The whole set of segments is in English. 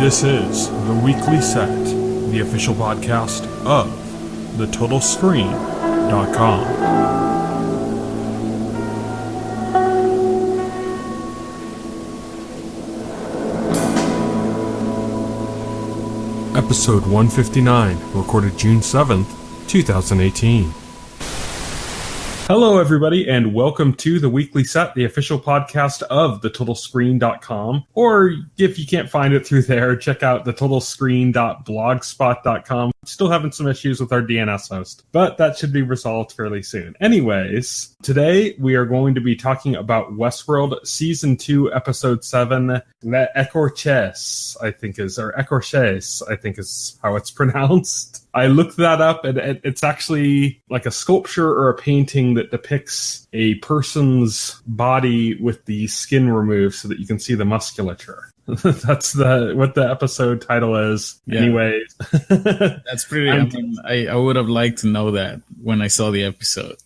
This is the Weekly Set, the official podcast of TheTotalScreen.com. Episode 159, recorded June 7th, 2018. Hello, everybody, and welcome to The Weekly Set, the official podcast of TheTotalScreen.com. Or, if you can't find it through there, check out TheTotalScreen.blogspot.com. Still having some issues with our DNS host, but that should be resolved fairly soon. Anyways, today we are going to be talking about Westworld Season 2, Episode 7, Écorchés, Écorchés, I think is how it's pronounced. I looked that up, and it's actually like a sculpture or a painting that depicts a person's body with the skin removed so that you can see the musculature. That's what the episode title is. Yeah. Anyways. That's pretty, I would have liked to know that when I saw the episode.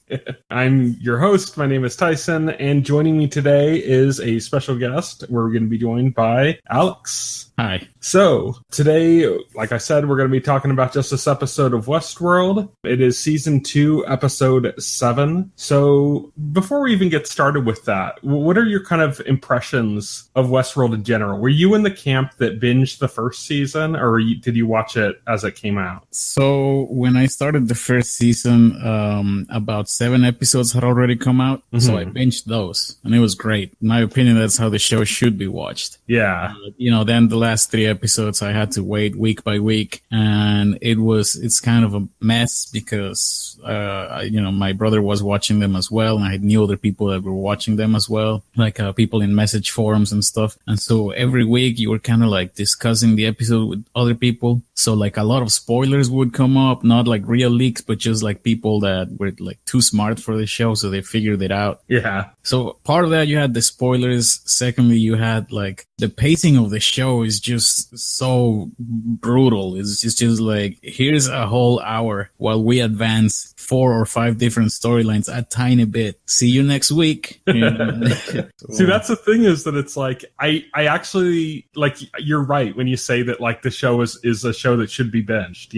I'm your host. My name is Tyson, and joining me today is a special guest. We're going to be joined by Alex. Hi. So, today, like I said, we're going to be talking about just this episode of Westworld. It is Season 2, Episode 7. So, before we even get started with that, what are your kind of impressions of Westworld in general? Were you in the camp that binged the first season, or did you watch it as it came out? So, when I started the first season, about 7 episodes had already come out, so I binged those, and it was great. In my opinion, that's how the show should be watched. Yeah. Then the last 3 episodes I had to wait week by week, and it's kind of a mess because my brother was watching them as well, and I knew other people that were watching them as well, like people in message forums and stuff. And so every week you were kind of like discussing the episode with other people, so like a lot of spoilers would come up, not like real leaks, but just like people that were like too smart for the show, so they figured it out. Yeah. So part of that, you had the spoilers. Secondly, you had like the pacing of the show is just so brutal. It's just like, here's a whole hour while we advance 4 or 5 different storylines a tiny bit. See you next week. See, that's the thing, is that it's like, I actually, like, you're right when you say that, like, the show is a show that should be binged,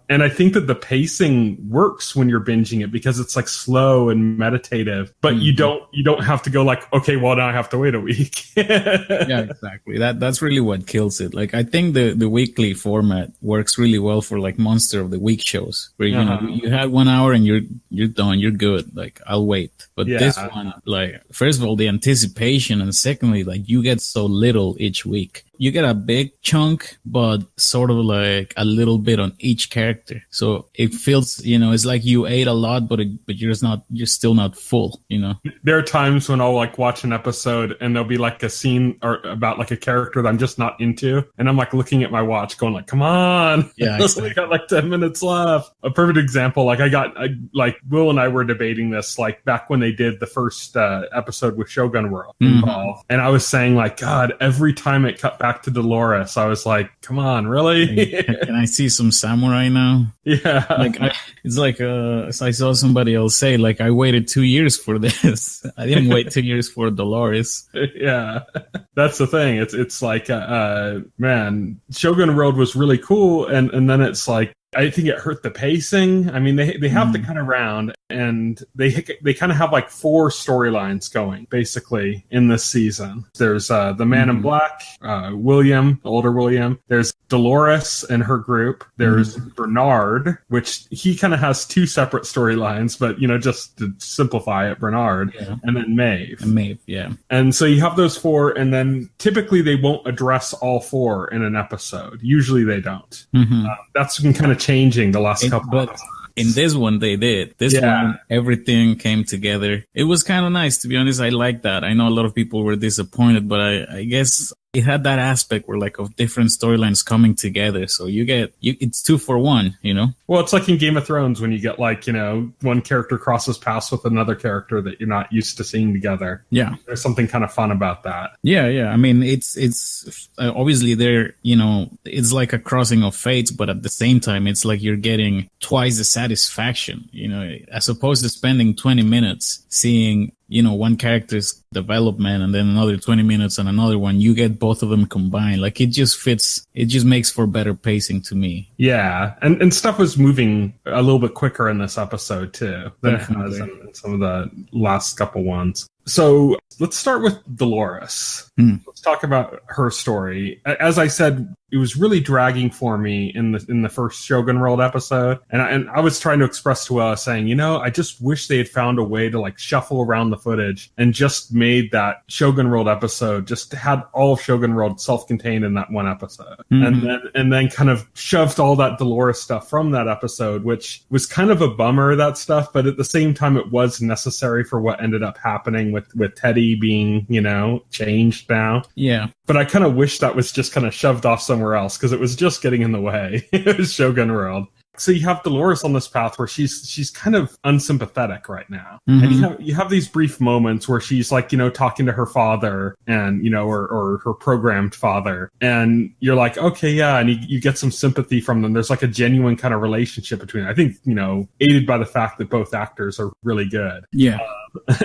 And I think that the pacing works when you're binging it because it's like slow and meditative, but you don't have to go like, okay, well, now I have to wait a week. Yeah, exactly. That's really what kills it. Like, I think the weekly format works really well for like Monster of the Week shows, where you had 1 hour and you're done, you're good. Like, I'll wait. But this one, like, first of all, the anticipation, and secondly, like, you get so little each week. You get a big chunk, but sort of like a little bit on each character. So it feels, it's like you ate a lot, but you're still not full, There are times when I'll like watch an episode and there'll be like a scene or about like a character that I'm just not into. And I'm like looking at my watch going like, come on. Yeah, exactly. We got like 10 minutes left. A perfect example. Like like Will and I were debating this, like back when they did the first episode with Shogun World involved. And I was saying like, God, every time it cut back to Dolores, I was like, come on, really? Can I see some samurai now? Yeah. Like, it's like, I saw somebody else say, like, I waited 2 years for this. I didn't wait 2 years for Dolores. Yeah. That's the thing. It's like, man, Shogun World was really cool. And then it's like, I think it hurt the pacing. I mean, they have to cut around, and they kind of have like 4 storylines going basically in this season. There's the Man in Black, William, the older William. There's Dolores and her group. There's Bernard, which he kind of has 2 separate storylines, but just to simplify it, Bernard, and then Maeve. Yeah. And so you have those 4, and then typically they won't address all 4 in an episode. Usually they don't. That's been kind of changing the last couple of episodes. In this one, they did. This one, everything came together. It was kind of nice, to be honest. I like that. I know a lot of people were disappointed, but I guess it had that aspect where like of different storylines coming together. So it's 2 for 1, Well, it's like in Game of Thrones when you get like, one character crosses paths with another character that you're not used to seeing together. Yeah. There's something kind of fun about that. Yeah. I mean, it's obviously there, it's like a crossing of fates, but at the same time, it's like you're getting twice the satisfaction, as opposed to spending 20 minutes seeing, one character's development and then another 20 minutes on another one, you get both of them combined. Like it just fits. It just makes for better pacing to me. Yeah. And stuff was moving a little bit quicker in this episode too than Definitely. it has in some of the last couple ones. So let's start with Dolores. Let's talk about her story. As I said, it was really dragging for me in the first Shogun World episode, and I was trying to express to Ella saying, you know, I just wish they had found a way to like shuffle around the footage and just made that Shogun World episode, just had all of Shogun World self-contained in that one episode, and then kind of shoved all that Dolores stuff from that episode, which was kind of a bummer, that stuff, but at the same time it was necessary for what ended up happening with Teddy being, you know, changed now. Yeah. But I kind of wish that was just kind of shoved off somewhere else because it was just getting in the way. It was Shogun World. So you have Dolores on this path where she's kind of unsympathetic right now. And you have these brief moments where she's like, you know, talking to her father and, you know, or her programmed father. And you're like, okay, yeah. And you get some sympathy from them. There's like a genuine kind of relationship between them. I think, you know, aided by the fact that both actors are really good. Yeah.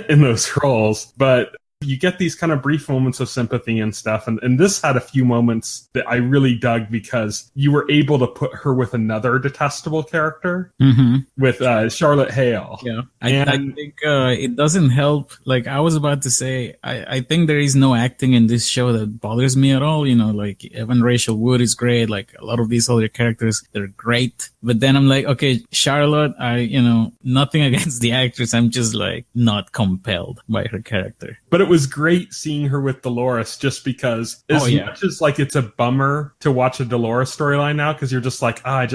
In those roles. But you get these kind of brief moments of sympathy and stuff. And this had a few moments that I really dug because you were able to put her with another detestable character with Charlotte Hale. Yeah. I think it doesn't help. Like I was about to say, I think there is no acting in this show that bothers me at all. You know, like Evan Rachel Wood is great. Like a lot of these other characters, they're great. But then I'm like, okay, Charlotte, you know, nothing against the actress. I'm just like not compelled by her character. But it was great seeing her with Dolores just because much as like it's a bummer to watch a Dolores storyline now because you're just like, I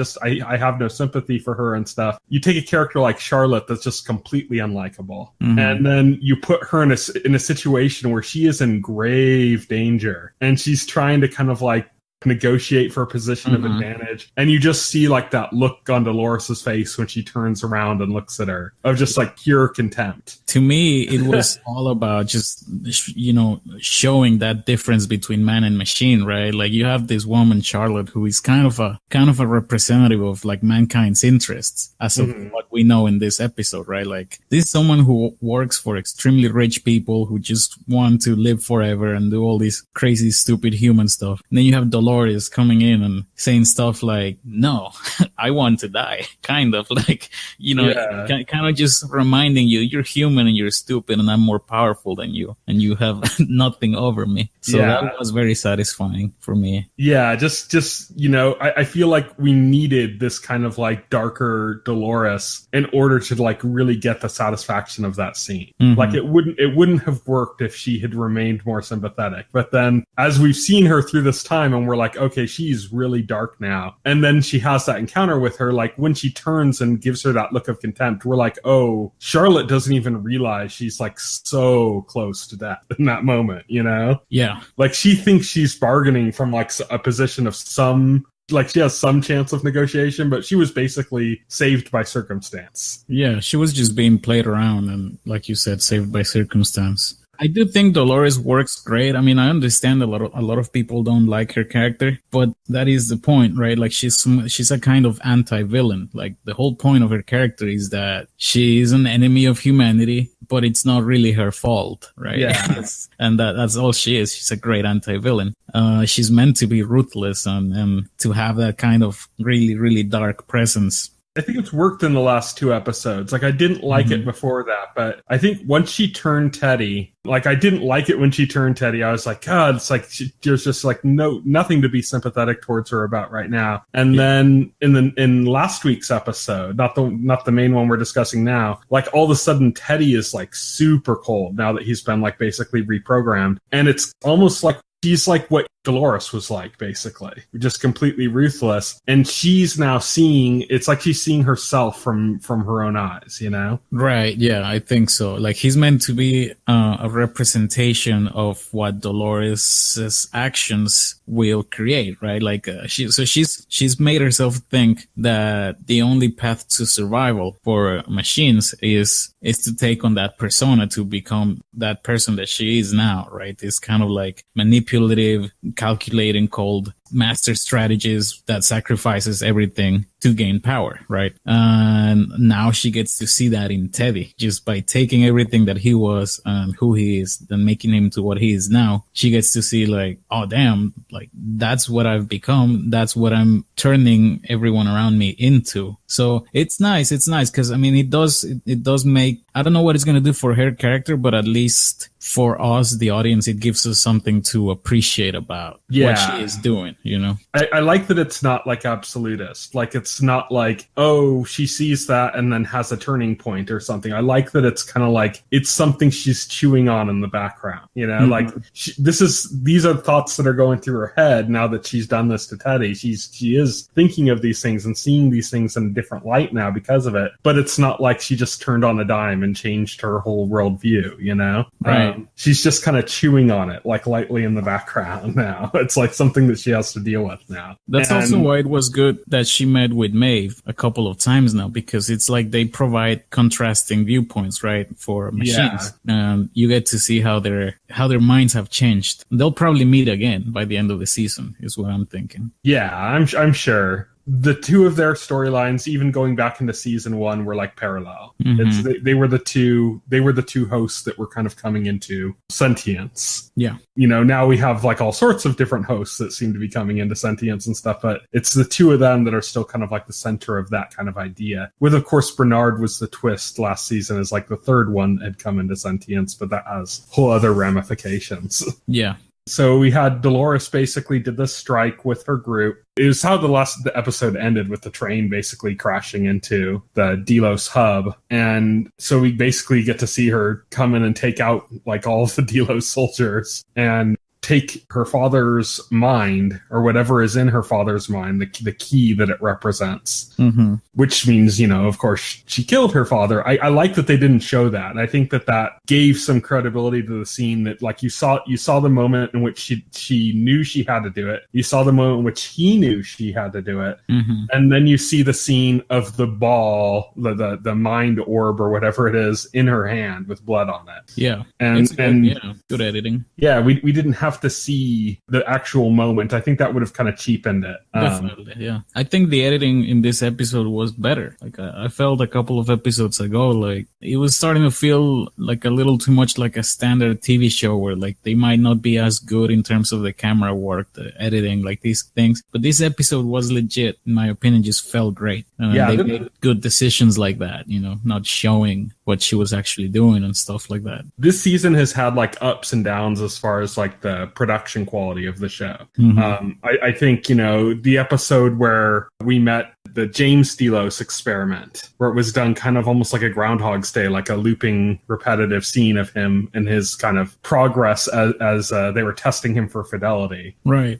have no sympathy for her and stuff. You take a character like Charlotte that's just completely unlikable. And then you put her in a situation where she is in grave danger and she's trying to kind of like negotiate for a position of advantage, and you just see like that look on Dolores's face when she turns around and looks at her of just like pure contempt. To me, it was all about just, you know, showing that difference between man and machine, right? Like you have this woman Charlotte who is kind of a representative of like mankind's interests as of what we know in this episode, right? Like this is someone who works for extremely rich people who just want to live forever and do all this crazy stupid human stuff. And then you have Dolores coming in and saying stuff like, no, I want to die, kind of like, you know, kind of just reminding you, you're human and you're stupid and I'm more powerful than you and you have nothing over me. So that was very satisfying for me. Yeah, just you know, I feel like we needed this kind of like darker Dolores in order to like really get the satisfaction of that scene. Like it wouldn't have worked if she had remained more sympathetic. But then as we've seen her through this time and we're like, okay, she's really dark now. And then she has that encounter with her, like when she turns and gives her that look of contempt, we're like, oh, Charlotte doesn't even realize she's like so close to that in that moment, you know? Yeah. Like she thinks she's bargaining from like a position of some, like she has some chance of negotiation, but she was basically saved by circumstance. Yeah, she was just being played around and, like you said, saved by circumstance. I do think Dolores works great. I mean, I understand a lot of people don't like her character, but that is the point, right? Like she's a kind of anti-villain. Like the whole point of her character is that she is an enemy of humanity, but it's not really her fault, right? Yeah. And that's all she is. She's a great anti-villain. She's meant to be ruthless and to have that kind of really, really dark presence. I think it's worked in the last two episodes. Like, I didn't like it before that, but I think once she turned Teddy, like, I didn't like it when she turned Teddy. I was like, God, it's like, there's just like nothing to be sympathetic towards her about right now. And then in last week's episode, not the main one we're discussing now, like all of a sudden Teddy is like super cold now that he's been like basically reprogrammed. And it's almost like she's like what Dolores was like, basically. Just completely ruthless. And she's now it's like she's seeing herself from her own eyes, you know? Right, yeah, I think so. Like, he's meant to be a representation of what Dolores' actions will create, right? Like, she's made herself think that the only path to survival for machines is to take on that persona to become that person that she is now, right? It's kind of like manipulative, calculating, cold. master strategist that sacrifices everything to gain power, right? And now she gets to see that in Teddy, just by taking everything that he was and who he is, then making him to what he is now. She gets to see like, oh damn, like that's what I've become. That's what I'm turning everyone around me into. So it's nice. It's nice because I mean, it does make, I don't know what it's going to do for her character, but at least for us, the audience, it gives us something to appreciate about what she is doing, you know? I like that it's not like absolutist. Like, it's not like, oh, she sees that and then has a turning point or something. I like that it's kind of like, it's something she's chewing on in the background, you know? Like, these are thoughts that are going through her head now that she's done this to Teddy. She is thinking of these things and seeing these things in a different light now because of it. But it's not like she just turned on a dime and changed her whole worldview, you know? Right. She's just kind of chewing on it, like lightly in the background now. It's like something that she has to deal with now. That's also why it was good that she met with Maeve a couple of times now, because it's like they provide contrasting viewpoints, right, for machines. You get to see how their minds have changed. They'll probably meet again by the end of the season, is what I'm thinking. Yeah, I'm sure. The two of their storylines, even going back into season 1, were like parallel. They were the two hosts that were kind of coming into sentience. Yeah. You know, now we have like all sorts of different hosts that seem to be coming into sentience and stuff, but it's the two of them that are still kind of like the center of that kind of idea. With, of course, Bernard was the twist last season as like the third one that had come into sentience, but that has whole other ramifications. Yeah. So we had Dolores basically did this strike with her group. It was how the episode ended, with the train basically crashing into the Delos hub. And so we basically get to see her come in and take out like all of the Delos soldiers and take her father's mind, or whatever is in her father's mind, the key that it represents, which means, you know, of course, she killed her father. I like that they didn't show that. And I think that gave some credibility to the scene, that like you saw the moment in which she knew she had to do it. You saw the moment in which he knew she had to do it. And then you see the scene of the ball, the mind orb or whatever it is in her hand with blood on it. Yeah. And good editing. Yeah, we didn't have to see the actual moment. I think that would have kind of cheapened it. Definitely, yeah. I think the editing in this episode was better. Like I felt a couple of episodes ago, like it was starting to feel like a little too much like a standard TV show where like they might not be as good in terms of the camera work, the editing, like these things. But this episode was legit, in my opinion, just felt great. They made good decisions like that, you know, not showing what she was actually doing and stuff like that. This season has had like ups and downs as far as like the production quality of the show. I think, you know, the episode where we met the James Delos experiment, where it was done kind of almost like a Groundhog's Day, like a looping, repetitive scene of him and his kind of progress as they were testing him for fidelity. Right.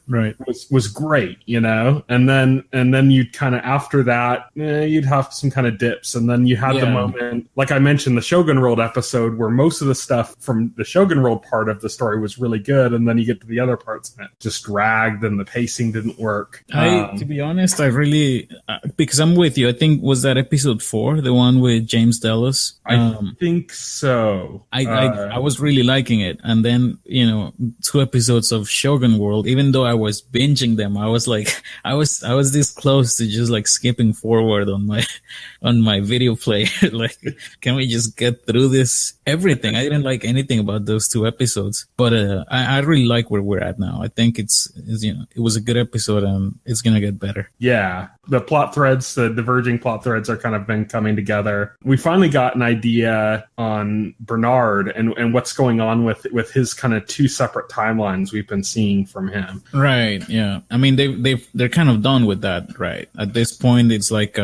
Was great, you know? And then you'd kind of, after that, you'd have some kind of dips. And then you had the moment, like I mentioned, the Shogun World episode, where most of the stuff from the Shogun World part of the story was really good. And then you get to the other parts and it just dragged and the pacing didn't work. To be honest, I really, because I'm with you. I think, was that episode 4, the one with James Delos? I think so. I was really liking it. And then, you know, 2 episodes of Shogun World, even though I was binging them, I was like, I was this close to just like skipping forward on my video player. Like, can we just get through this? Everything. I didn't like anything about those 2 episodes, but I really like where we're at now. I think it's, you know, it was a good episode and it's going to get better. Yeah. The plot threads, the diverging plot threads are kind of been coming together. We finally got an idea on Bernard and what's going on with his kind of 2 separate timelines we've been seeing from him. Right. Yeah. I mean, they're kind of done with that, right? At this point, it's like,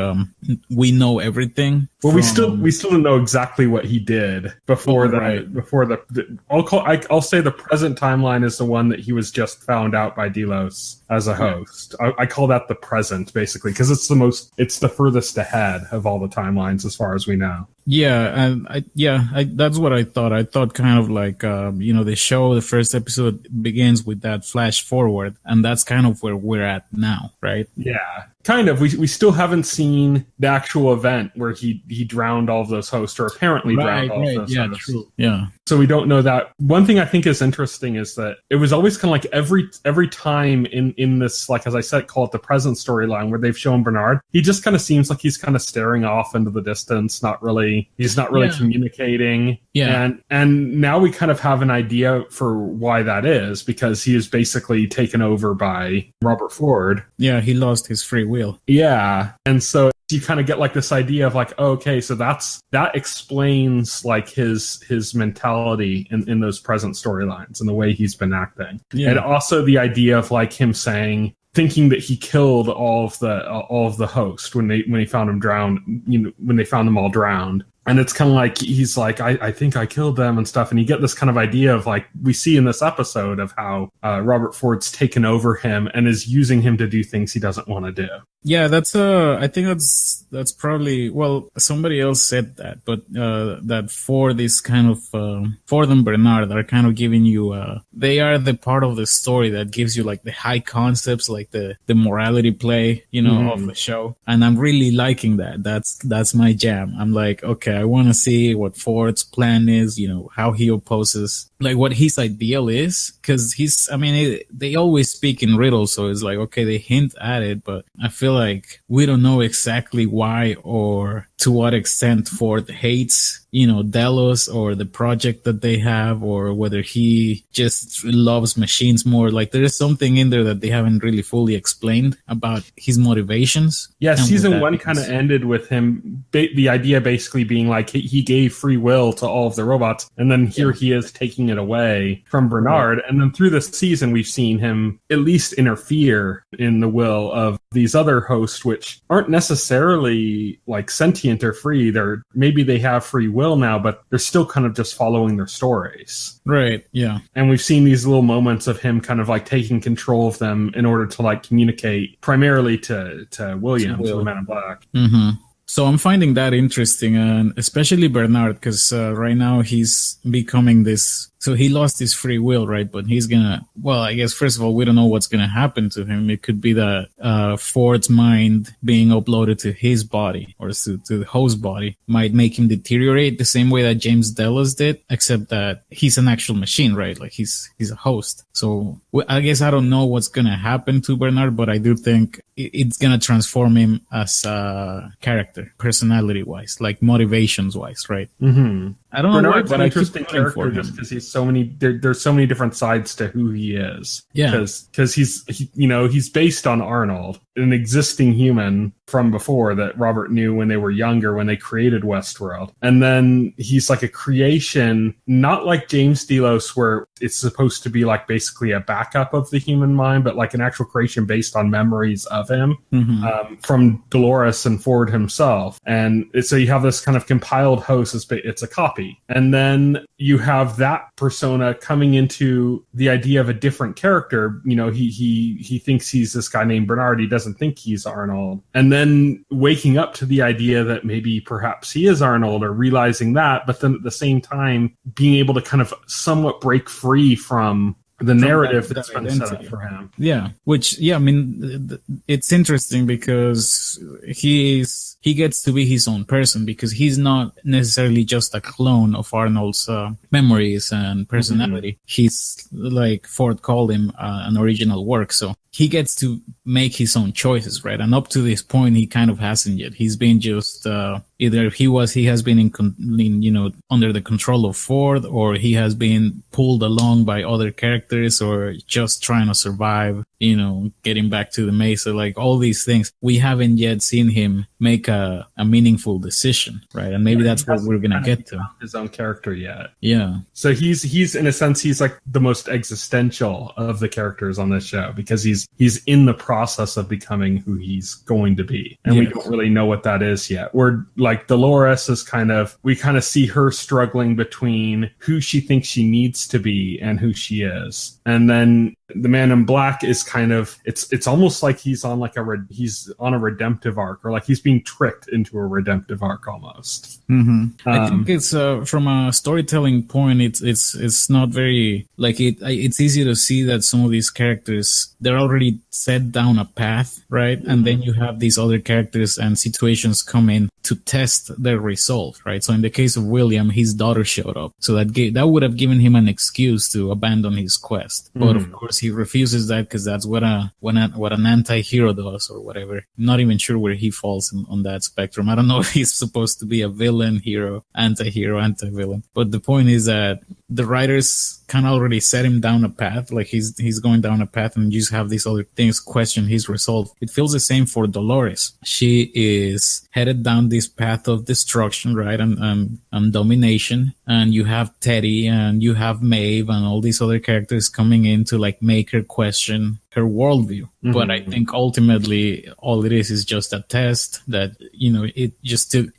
we know everything. Well, we still don't know exactly what he did before I'll say the present timeline is the one that he was just found out by Delos as a host. I call that the present, basically, because it's the furthest ahead of all the timelines as far as we know. Yeah, and that's what I thought. I thought kind of like, you know, the first episode begins with that flash forward, and that's kind of where we're at now, right? Yeah. kind of. We still haven't seen the actual event where he drowned all of those hosts, or apparently drowned all of those hosts. True. Yeah. So we don't know that. One thing I think is interesting is that it was always kind of like every time in this, like, as I said, call it the present storyline, where they've shown Bernard, he just kind of seems like he's kind of staring off into the distance, he's not really communicating. Yeah. And now we kind of have an idea for why that is, because he is basically taken over by Robert Ford. Yeah, he lost his free will. Yeah. And so you kind of get like this idea of like, oh, okay, so that explains like his mentality in those present storylines and the way he's been acting. Yeah. And also the idea of like him thinking that he killed all of the hosts when he found him drowned, when they found them all drowned. And it's kind of like, he's like, I think I killed them and stuff. And you get this kind of idea of like, we see in this episode of how Robert Ford's taken over him and is using him to do things he doesn't want to do. Yeah, I think that's probably, well, somebody else said that, but that for this kind of, Ford and Bernard are kind of giving you, they are the part of the story that gives you like the high concepts, like the morality play, of the show. And I'm really liking that. That's my jam. I'm like, okay, I want to see what Ford's plan is, how he opposes, like what his ideal is. Cause they always speak in riddles. So it's like, okay, they hint at it, but I feel like we don't know exactly why or to what extent Ford hates, Delos or the project that they have, or whether he just loves machines more. Like there is something in there that they haven't really fully explained about his motivations. Yeah, season 1 kind of ended with him, the idea basically being like he gave free will to all of the robots, and then here he is taking it away from Bernard. And then through this season, we've seen him at least interfere in the will of these other hosts, which aren't necessarily like sentient or free. Maybe they have free will now, but they're still kind of just following their stories. Right, yeah. And we've seen these little moments of him kind of like taking control of them in order to like communicate primarily to William, to the Man in Black. Mm-hmm. So I'm finding that interesting, and especially Bernard, because right now he's becoming this. So he lost his free will, right? But he's gonna. Well, I guess first of all, we don't know what's gonna happen to him. It could be that Ford's mind being uploaded to his body or to the host body might make him deteriorate the same way that James Delos did, except that he's an actual machine, right? Like he's a host. So I guess I don't know what's gonna happen to Bernard, but I do think it's gonna transform him as a character, personality-wise, like motivations-wise, right? Mm-hmm. I don't know, but an interesting character just because he's so many. There's so many different sides to who he is. Yeah, because he's based on Arnold, an existing human from before that Robert knew when they were younger, when they created Westworld, and then he's like a creation, not like James Delos, where it's supposed to be like basically a backup of the human mind, but like an actual creation based on memories of him from Dolores and Ford himself. And so you have this kind of compiled host. It's a copy. And then you have that persona coming into the idea of a different character. He thinks he's this guy named Bernard. He doesn't think he's Arnold. And then waking up to the idea that maybe perhaps he is Arnold, or realizing that, but then at the same time being able to kind of somewhat break free from the narrative that's been set up for him. Yeah, it's interesting because he gets to be his own person, because he's not necessarily just a clone of Arnold's memories and personality. Mm-hmm. He's, like Ford called him, an original work. So he gets to make his own choices, right? And up to this point, he kind of hasn't yet. He's been just either he has been under the control of Ford, or he has been pulled along by other characters, or just trying to survive, getting back to the Mesa, like all these things. We haven't yet seen him make a meaningful decision, right? And maybe that's what we're gonna get to. His own character yet. Yeah. So he's in a sense, he's like the most existential of the characters on this show, because he's in the process of becoming who he's going to be. And we don't really know what that is yet. We're like Dolores is we kind of see her struggling between who she thinks she needs to be and who she is. And then The Man in Black is kind of it's almost like he's on like he's on a redemptive arc, or like he's being tricked into a redemptive arc almost. I think it's from a storytelling point, it's not very like it's easy to see that some of these characters, they're already set down a path, right? And then you have these other characters and situations come in to test their resolve, right? So in the case of William, his daughter showed up, so that would have given him an excuse to abandon his quest. But of course he refuses that because that's what an anti-hero does, or whatever. I'm not even sure where he falls on that spectrum. I don't know if he's supposed to be a villain, hero, anti-villain. But the point is that the writers kind of already set him down a path, like he's going down a path, and you just have these other things question his resolve. It feels the same for Dolores. She is headed down this path of destruction, right, and domination, and you have Teddy and you have Maeve and all these other characters coming in to like make her question her worldview. But I think ultimately all it is just a test that,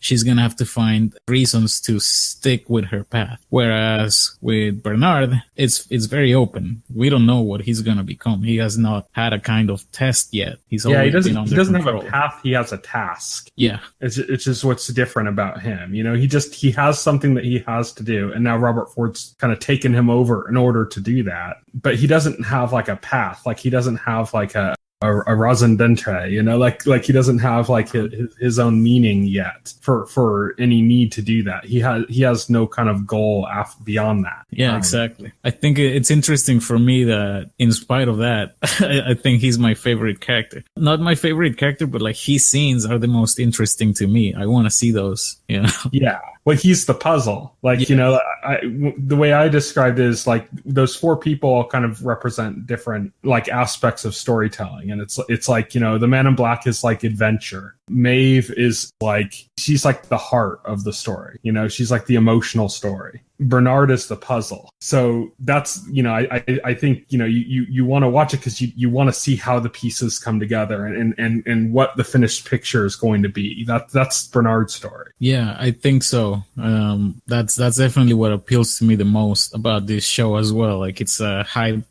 she's gonna have to find reasons to stick with her path. Whereas with Bernard, it's very open. We don't know what he's gonna become. He has not had a kind of test yet. He doesn't have a path. He has a task. Yeah, it's just what's different about him. He has something that he has to do, and now Robert Ford's kind of taken him over in order to do that. But he doesn't have like a path. Like he doesn't have like a raison d'etre, like he doesn't have like his own meaning yet for any need to do that. He has no kind of goal beyond that. Yeah, exactly. I think it's interesting for me that in spite of that, I think he's my favorite character. Not my favorite character, but like his scenes are the most interesting to me. I want to see those, Yeah. Well, he's the puzzle. Like, the way I described it is like those four people all kind of represent different like aspects of storytelling. And it's like, the Man in Black is like adventure. Maeve is like, she's like the heart of the story. She's like the emotional story. Bernard is the puzzle. So that's, I think, you want to watch it because you want to see how the pieces come together and what the finished picture is going to be. That's Bernard's story. Yeah, I think so. That's definitely what appeals to me the most about this show as well. Like it's a high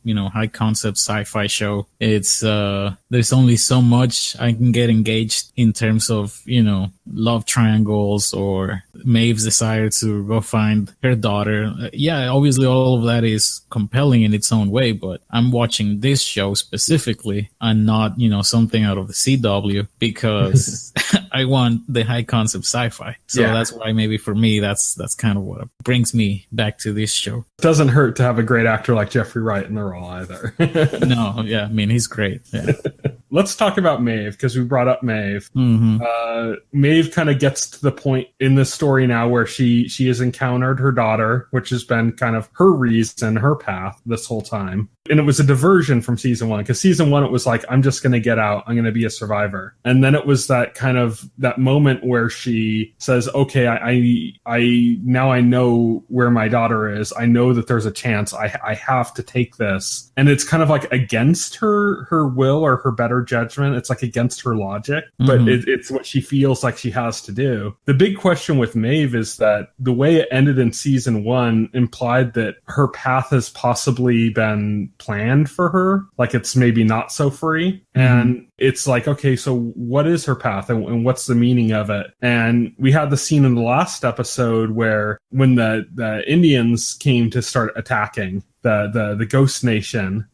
concept sci-fi show. It's, there's only so much I can get engaged in terms of, love triangles or Maeve's desire to go find her daughter. Yeah, obviously all of that is compelling in its own way, but I'm watching this show specifically and not, something out of the CW because I want the high concept sci-fi. So that's why maybe for me, that's kind of what brings me back to this show. It doesn't hurt to have a great actor like Jeffrey Wright in the role either. No, yeah, I mean, he's great. Yeah. Let's talk about Maeve because we brought up Maeve. Maeve kind of gets to the point in this story now where she has encountered her daughter, which has been kind of her reason, her path this whole time. And it was a diversion from season one because season one, it was like, I'm just going to get out. I'm going to be a survivor. And then it was that kind of that moment where she says, okay, I now I know where my daughter is. I know that there's a chance. I have to take this. And it's kind of like against her will or her better judgment. It's like against her logic, but it's what she feels like she has to do. The big question with Maeve is that the way it ended in season one implied that her path has possibly been planned for her, like it's maybe not so free. And it's like, okay, so what is her path and what's the meaning of it? And we had the scene in the last episode where when the Indians came to start attacking the Ghost Nation,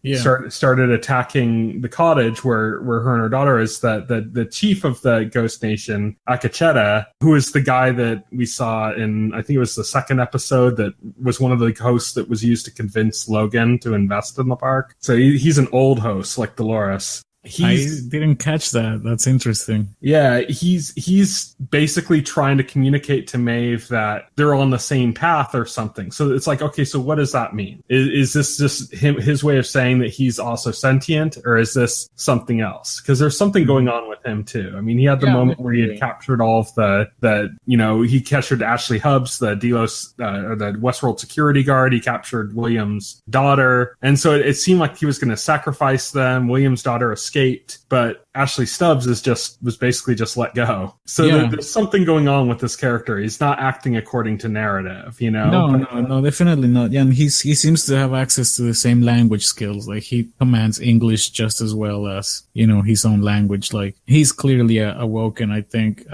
started attacking the cottage where her and her daughter is, that the chief of the Ghost Nation, Akacheta, who is the guy that we saw in, I think it was the second episode, that was one of the hosts that was used to convince Logan to invest in the park. So he's an old host like Dolores. I didn't catch that. That's interesting. Yeah, he's basically trying to communicate to Maeve that they're on the same path or something. So it's like, okay, so what does that mean? Is this just his way of saying that he's also sentient, or is this something else? Because there's something going on with him too. I mean, he had the moment where he had captured all of he captured Ashley Hubbs, the Delos, or the Westworld security guard. He captured William's daughter, and so it seemed like he was going to sacrifice them. William's daughter escaped. escaped, but Ashley Stubbs was basically just let go. So there's something going on with this character. He's not acting according to narrative, you know? No, definitely not. Yeah, and he seems to have access to the same language skills. Like, he commands English just as well as, you know, his own language. Like, he's clearly awoken, I think.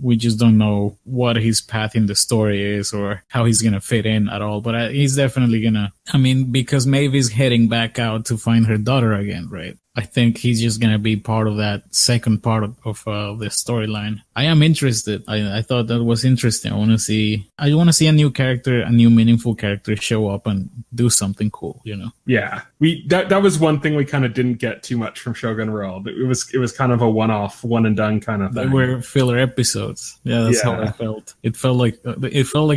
We just don't know what his path in the story is or how he's gonna fit in at all. But he's definitely gonna, I mean, because Maeve is heading back out to find her daughter again, right? I think he's just going to be part of that second part of the storyline. I am interested. I thought that was interesting. I want to see a new character, a new meaningful character show up and do something cool, you know? Yeah. That was one thing we kind of didn't get too much from Shogun World. It was kind of a one-off, one and done kind of thing. They were filler episodes. Yeah, that's how I felt. It felt like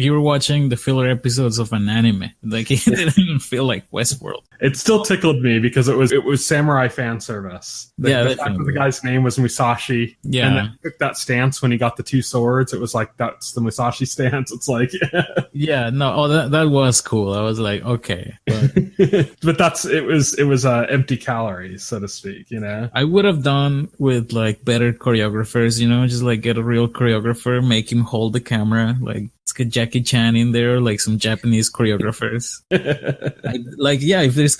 you were watching the filler episodes of an anime. Like, it didn't even feel like Westworld. It still tickled me because it was samurai fan service. The fact that the guy's name was Musashi. Yeah. And then took that stance when he got the two swords. It was like, that's the Musashi stance. It's like, that was cool. I was like, okay. But it was empty calories, so to speak, you know? I would have done with like better choreographers, you know, just like get a real choreographer, make him hold the camera, like, let's get Jackie Chan in there, like some Japanese choreographers.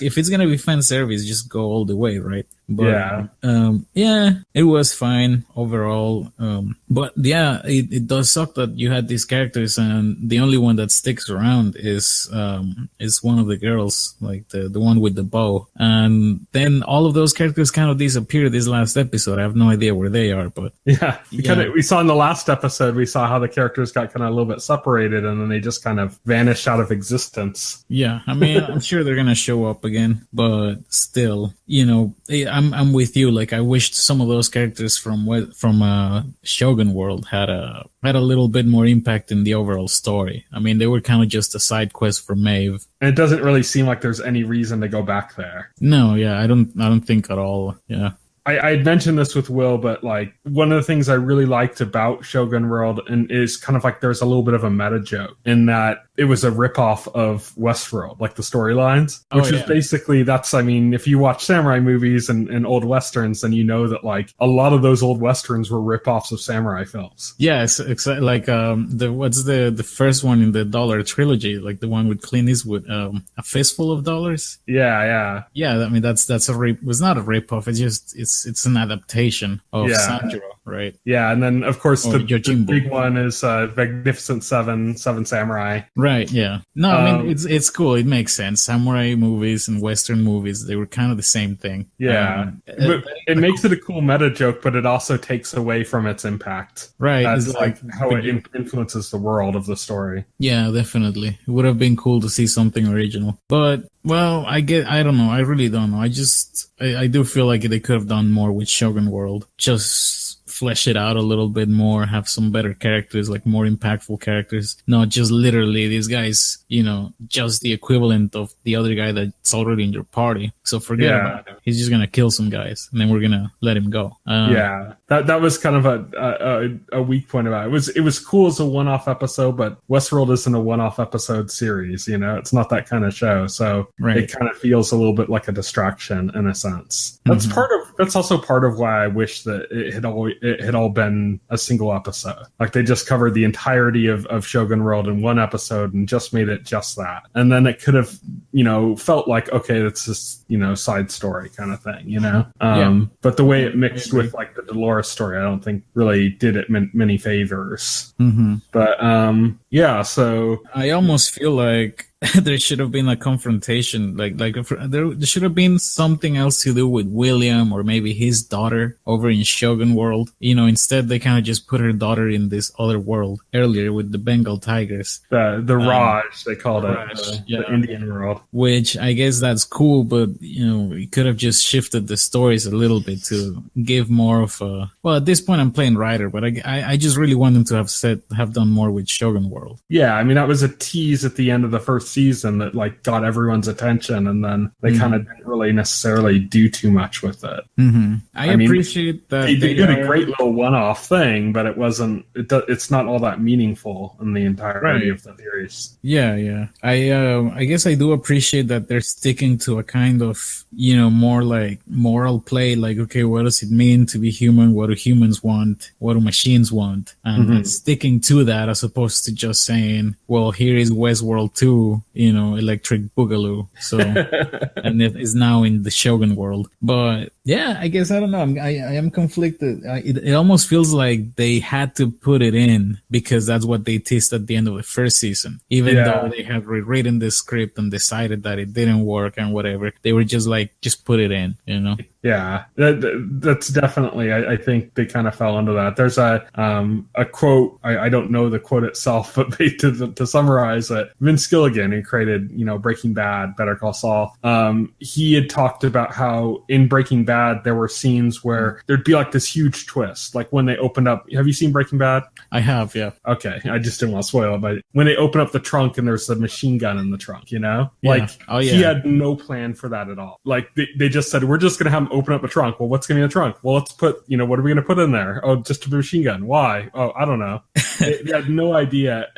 If it's gonna be fan service, just go all the way, right? But, it was fine overall. But yeah, it does suck that you had these characters and the only one that sticks around is one of the girls, like the one with the bow. And then all of those characters kind of disappeared this last episode. I have no idea where they are, but we saw in the last episode, we saw how the characters got kind of a little bit separated and then they just kind of vanished out of existence. Yeah, I mean, I'm sure they're gonna show up again, but still, you know, I'm with you. Like, I wished some of those characters from Shogun World had a little bit more impact in the overall story. I mean, they were kind of just a side quest for Maeve. And it doesn't really seem like there's any reason to go back there. No, yeah, I don't think at all. Yeah. I had mentioned this with Will, but like one of the things I really liked about Shogun World and is kind of like there's a little bit of a meta joke in that it was a ripoff of Westworld, like the storylines, which is basically if you watch samurai movies and old westerns, then you know that like a lot of those old westerns were ripoffs of samurai films. Yes, like what's the first one in the Dollar trilogy, like the one with Clint Eastwood, A Fistful of Dollars. Yeah. I mean that's it's not a ripoff. It's an adaptation of Sanjuro, right? Yeah, and then of course the big one is Magnificent Seven Samurai. Right, yeah. No, I mean it's cool. It makes sense. Samurai movies and Western movies, they were kind of the same thing. Yeah, but it makes it a cool meta joke, but it also takes away from its impact. Right, it's like how it influences the world of the story. Yeah, definitely. It would have been cool to see something original, but. Well, I don't know. I really don't know. I do feel like they could have done more with Shogun World. Just flesh it out a little bit more, have some better characters, like more impactful characters. Not just literally these guys, you know, just the equivalent of the other guy that's already in your party. So forget about him. He's just going to kill some guys and then we're going to let him go. That was kind of a weak point about it. It was cool as a one-off episode, but Westworld isn't a one-off episode series, you know? It's not that kind of show. So it kind of feels a little bit like a distraction in a sense. That's also part of why I wish that it had all been a single episode. Like they just covered the entirety of Shogun World in one episode and just made it just that. And then it could have, you know, felt like, okay, it's this, you know, side story kind of thing, you know? But the way it mixed with like the Dolores story, I don't think really did it many favors. But so I almost feel like there should have been a confrontation, like there should have been something else to do with William or maybe his daughter over in Shogun World. You know, instead they kind of just put her daughter in this other world earlier with the Bengal tigers. The Raj, they called it, the Indian world. Which I guess that's cool, but you know, it could have just shifted the stories a little bit to give more of a. Well, at this point I'm playing writer, but I just really want them to have done more with Shogun World. Yeah, I mean that was a tease at the end of the first season that like got everyone's attention, and then they kind of didn't really necessarily do too much with it. I appreciate that they did a great little one-off thing, but it wasn't. It's not all that meaningful in the entirety of the series. Yeah. I guess I do appreciate that they're sticking to a kind of, you know, more like moral play. Like, okay, what does it mean to be human? What do humans want? What do machines want? And sticking to that, as opposed to just saying, well, here is Westworld 2, you know, Electric Boogaloo. So, and it is now in the Shogun world. But yeah, I guess, I don't know. I am conflicted. It almost feels like they had to put it in because that's what they teased at the end of the first season. Even though they had rewritten the script and decided that it didn't work and whatever, they were just like, just put it in, you know? Yeah, that's definitely, I think they kind of fell into that. There's a quote, I don't know the quote itself, but to summarize it, Vince Gilligan, who created, you know, Breaking Bad, Better Call Saul, he had talked about how in Breaking Bad, there were scenes where there'd be like this huge twist. Like when they opened up, have you seen Breaking Bad? I have, yeah. Okay, I just didn't want to spoil it, but when they open up the trunk and there's a machine gun in the trunk, you know? Like, he had no plan for that at all. Like, they just said, we're just going to have him open up a trunk. Well, what's going to be in the trunk? Well, let's put, you know, what are we going to put in there? Oh, just a machine gun. Why? Oh, I don't know. They had no idea.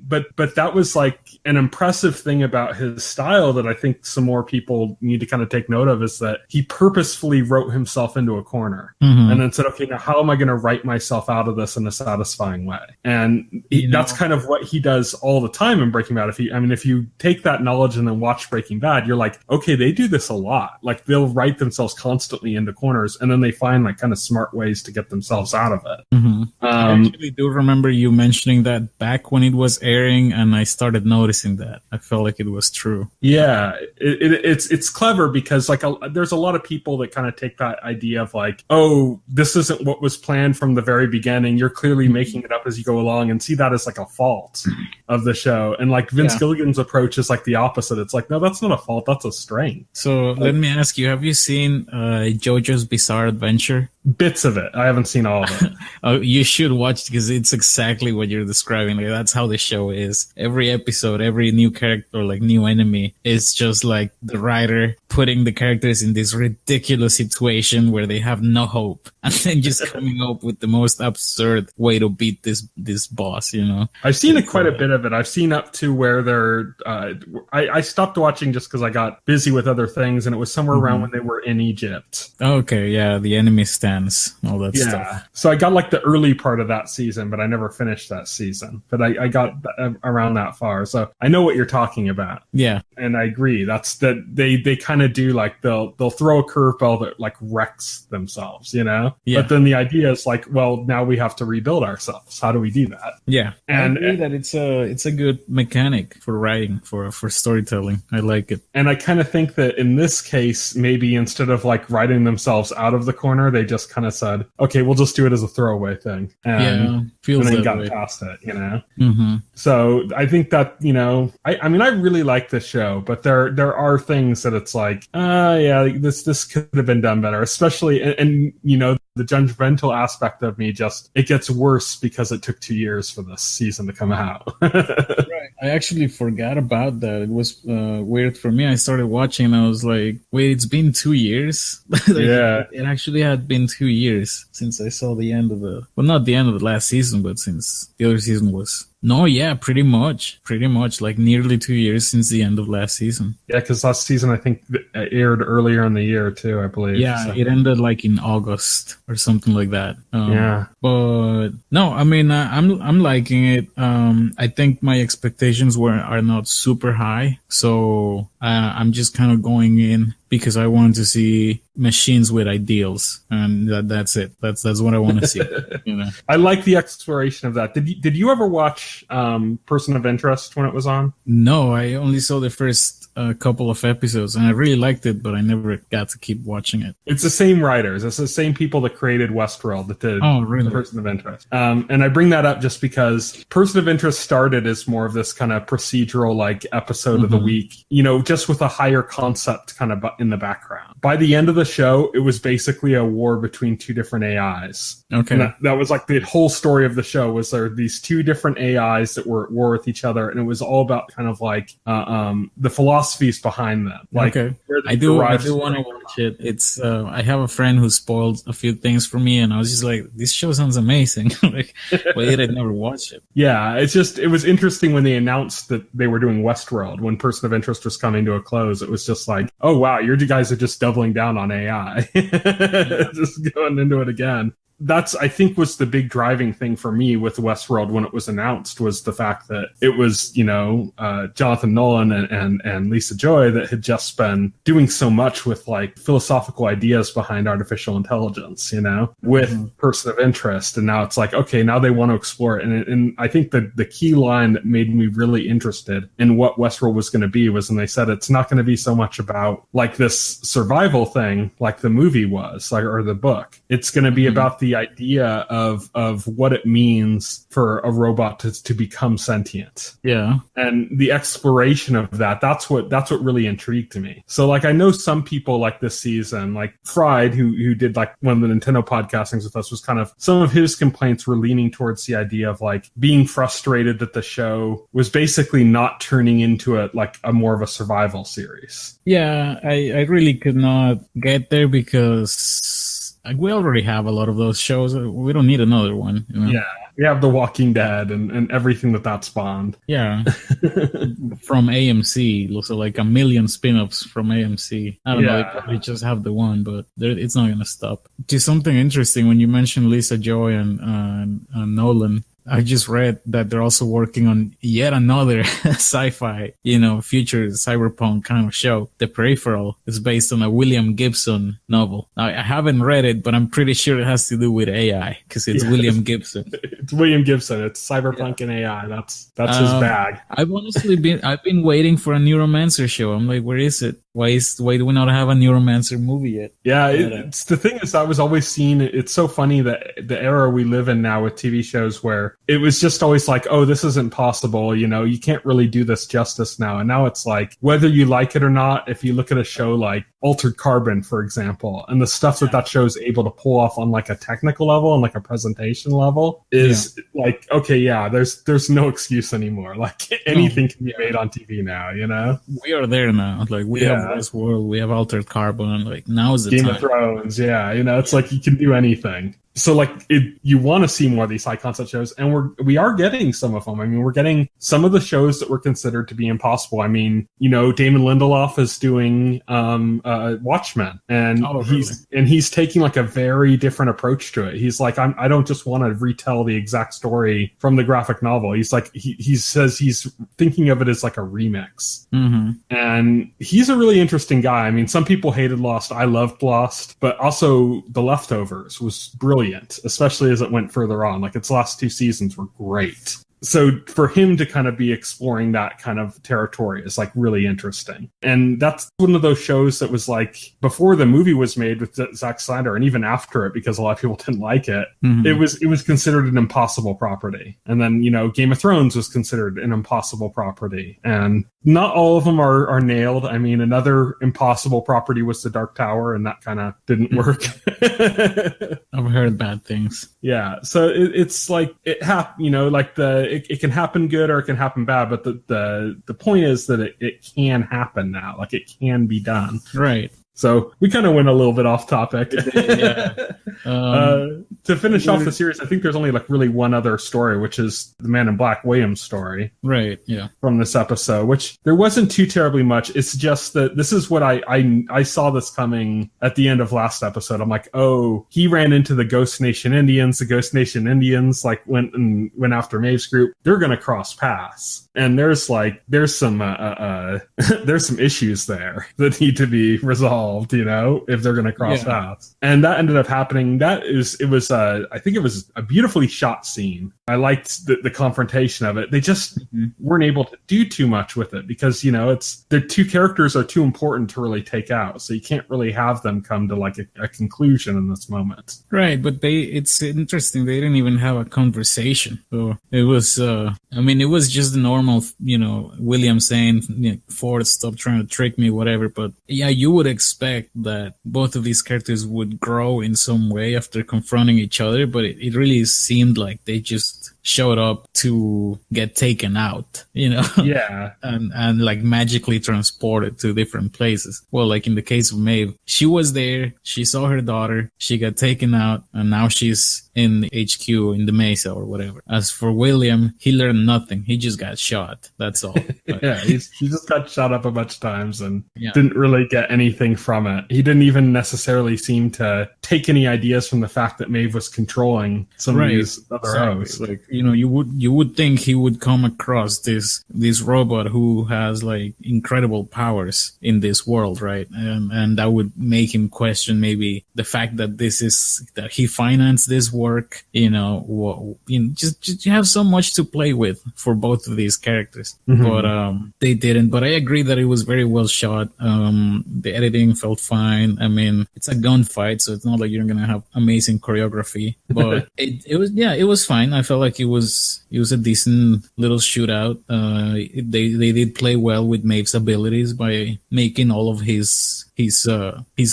But that was like an impressive thing about his style that I think some more people need to kind of take note of, is that he purposefully wrote himself into a corner and then said, okay, now how am I going to write myself out of this in a satisfying way? And that's kind of what he does all the time in Breaking Bad. If you take that knowledge and then watch Breaking Bad, you're like, okay, they do this a lot. Like they'll write themselves constantly into corners, and then they find like kind of smart ways to get themselves out of it. I actually do remember you mentioning that back when it was airing, and I started noticing that. I felt like it was true. Yeah, it's clever because like there's a lot of people that kind of take that idea of like, oh, this isn't what was planned from the very beginning. You're clearly making it up as you go along, and see that as like a fault of the show. And like Vince Gilligan's approach is like the opposite. It's like, no, that's not a fault. That's a strength. So let me ask you, have you seen JoJo's Bizarre Adventure? Bits of it. I haven't seen all of it. Oh, you should watch it because it's exactly what you're describing. Like that's how the show is. Every episode, every new character, like new enemy, is just like the writer putting the characters in this ridiculous situation where they have no hope, and then just coming up with the most absurd way to beat this boss. You know, I've seen quite a bit of it. I've seen up to where they're. I stopped watching just because I got busy with other things, and it was somewhere around when they were in Egypt. Okay, yeah, the enemy stands, all that stuff. So I got like the early part of that season, but I never finished that season. But I got around that far, so I know what you're talking about. Yeah, and I agree. That's that they kind of do like they'll throw a curveball that like wrecks themselves, you know. Yeah. But then the idea is like, well, now we have to rebuild ourselves. How do we do that? Yeah, and I agree that it's a good mechanic for writing, for storytelling. I like it. And I kind of think that in this case, maybe instead of like writing themselves out of the corner, they just kind of said, okay, we'll just do it as a throwaway thing. And, feels and then that got way. past it, you know? So I think that, you know, I mean, I really like this show, but there are things that it's like, this could have been done better, especially, and you know, the judgmental aspect of me just, it gets worse because it took 2 years for this season to come out. Right. I actually forgot about that. It was weird for me. I started watching and I was like, wait, it's been 2 years? Yeah. It actually had been 2 years since I saw the end of not the end of the last season, but since the other season was. No, yeah, pretty much, like nearly 2 years since the end of last season. Yeah, because last season I think aired earlier in the year too, I believe. Yeah, so. It ended like in August or something like that. Yeah, but no, I mean I'm liking it. I think my expectations are not super high, so I'm just kind of going in because I want to see machines with ideals, and that's it. That's what I want to see. You know, I like the exploration of that. Did you ever watch Person of Interest when it was on? No, I only saw the first couple of episodes, and I really liked it, but I never got to keep watching it. It's the same writers. It's the same people that created Westworld that did Person of Interest. And I bring that up just because Person of Interest started as more of this kind of procedural like episode of the week, you know, just with a higher concept kind of robot in the background. By the end of the show, it was basically a war between two different AIs. Okay. And that was like the whole story of the show, was there these two different AIs that were at war with each other, and it was all about kind of like the philosophies behind them. Like, okay. I do want to watch it. It's I have a friend who spoiled a few things for me, and I was just like, this show sounds amazing. Like, why did I never watch it? Yeah, it was interesting when they announced that they were doing Westworld, when Person of Interest was coming to a close. It was just like, oh wow, you guys are just doubling down on AI. Just going into it again. That's, I think, was the big driving thing for me with Westworld when it was announced, was the fact that it was, Jonathan Nolan and Lisa Joy that had just been doing so much with like philosophical ideas behind artificial intelligence, with Person of Interest. And now it's like, okay, now they want to explore it. And I think that the key line that made me really interested in what Westworld was going to be was when they said it's not going to be so much about like this survival thing like the movie was, like, or the book. It's going to be about the idea of what it means for a robot to become sentient. Yeah. And the exploration of that's what really intrigued me. So like, I know some people like this season, like Fried, who did like one of the Nintendo podcastings with us, was kind of, some of his complaints were leaning towards the idea of like being frustrated that the show was basically not turning into a more of a survival series. Yeah, I really could not get there because we already have a lot of those shows. We don't need another one. Yeah, we have The Walking Dead and everything that spawned. Yeah, from AMC. Looks like a million spin-offs from AMC. I don't know, they probably just have the one, but it's not going to stop. Just something interesting when you mentioned Lisa Joy and Nolan. I just read that they're also working on yet another sci-fi, future cyberpunk kind of show. The Peripheral is based on a William Gibson novel. Now, I haven't read it, but I'm pretty sure it has to do with AI because it's William Gibson. It's William Gibson. It's cyberpunk and AI. That's his bag. I've been waiting for a Neuromancer show. I'm like, where is it? Why do we not have a Neuromancer movie yet? Yeah, it's the thing is, I was always seeing it. It's so funny that the era we live in now with TV shows where it was just always like, oh, this isn't possible. You can't really do this justice now. And now it's like, whether you like it or not, if you look at a show like Altered Carbon, for example, and the stuff that show is able to pull off on like a technical level and like a presentation level is like, okay, yeah, there's no excuse anymore. Like anything can be made on TV now, We are there now. Like we have Westworld, we have Altered Carbon. Like now is the Game time. of Thrones, it's like you can do anything. So like you want to see more of these high concept shows, and we are getting some of them. I mean, we're getting some of the shows that were considered to be impossible. I mean, Damon Lindelof is doing Watchmen, and he's taking like a very different approach to it. He's like, I don't just want to retell the exact story from the graphic novel. He's like, he says he's thinking of it as like a remix. Mm-hmm. And he's a really interesting guy. I mean, some people hated Lost. I loved Lost, but also The Leftovers was brilliant, especially as it went further on. Like its last 2 seasons were great. So for him to kind of be exploring that kind of territory is like really interesting. And that's one of those shows that was like, before the movie was made with Zack Snyder, and even after it, because a lot of people didn't like it, it was considered an impossible property. And then, Game of Thrones was considered an impossible property. And not all of them are nailed. I mean, another impossible property was The Dark Tower, and that kind of didn't work. I've heard bad things. Yeah. So it's like, it can happen good or it can happen bad, but the point is that it can happen now. Like it can be done. Right. So we kind of went a little bit off topic. Yeah. To finish off the series, I think there's only like really one other story, which is the Man in Black Williams story. Right, yeah. From this episode, which there wasn't too terribly much. It's just that this is what I saw this coming at the end of last episode. I'm like, oh, he ran into the Ghost Nation Indians. The Ghost Nation Indians like went after Maeve's group. They're going to cross paths. And there's some issues there that need to be resolved, if they're going to cross paths. And that ended up happening. I think it was a beautifully shot scene. I liked the confrontation of it. They just weren't able to do too much with it because, the two characters are too important to really take out. So you can't really have them come to like a conclusion in this moment. Right. But it's interesting. They didn't even have a conversation. So it was, it was just a normal normal, William saying, Ford, stop trying to trick me, whatever. But yeah, you would expect that both of these characters would grow in some way after confronting each other, but it really seemed like they just showed up to get taken out, Yeah. and like magically transported to different places. Well, like in the case of Maeve, she was there, she saw her daughter, she got taken out, and now she's in the HQ in the Mesa or whatever. As for William, he learned nothing. He just got shot. That's all. Yeah, he just got shot up a bunch of times and didn't really get anything from it. He didn't even necessarily seem to take any ideas from the fact that Maeve was controlling some of these other hosts. Like, you would think he would come across this robot who has like incredible powers in this world, right? And that would make him question maybe the fact that that he financed this work. Just you have so much to play with for both of these characters. Mm-hmm. But they didn't. But I agree that it was very well shot. The editing felt fine. I mean, it's a gunfight, so it's not like you're gonna have amazing choreography. But it was fine. I felt like it was a decent little shootout. They did play well with Maeve's abilities by making all of his